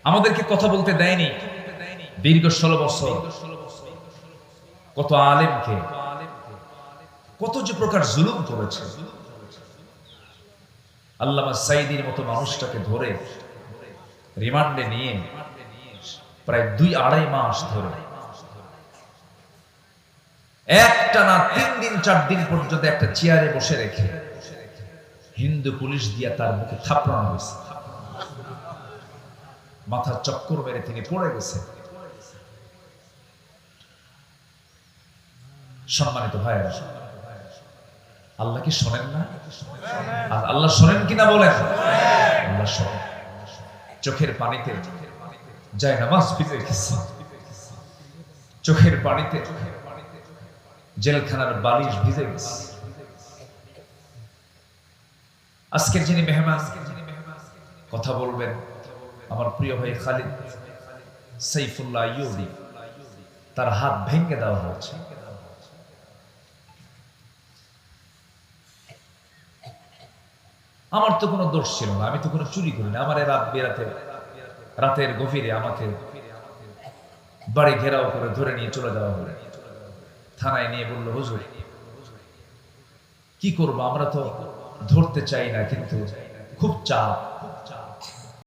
আমাদেরকে কথা বলতে দেয়নি দীর্ঘ 16 বছর। কত আলেমকে কত যে প্রকার জুলুম করেছে। আল্লামা সাইদির মতো মানুষটাকে ধরে রিমান্ডে নিয়ে প্রায় 2-2.5 মাস ধরে একটানা 3 দিন 4 দিন পর্যন্ত একটা চেয়ারে বসে রেখে হিন্দু পুলিশ দিয়া তার মুখে থাপড়ানো হয়েছে। মাথার চক্কর মেরে তিনি পড়ে গেছে। সম্মানিত ভাইয়েরা, আল্লাহ কি শোনেন না? আর আল্লাহ শোনেন কিনা বলেন? আল্লাহ শোনেন। চোখের পানিতে যায় নামাজ ভিজে গেছে, চোখের পানিতে জেলখানার বালিশ ভিজে গেছে। আজকের যিনি মেহমান কথা বলবেন, আমার প্রিয় ভাই খালিদ সাইফুল্লাহ ইউদি, তার হাত ভেঙে দেওয়া হয়েছে। আমার তো কোনো দোষ ছিল না, আমি তো কোনো চুরি করি না। আমার রাত বেরাতে রাতের গভীরে আমাকে বাড়ি ঘেরাও করে ধরে নিয়ে চলে যাওয়া হলো। থানায় নিয়ে বলল, হুজুর কি করবো, আমরা তো ধরতে চাই না, কিন্তু খুব চাপ,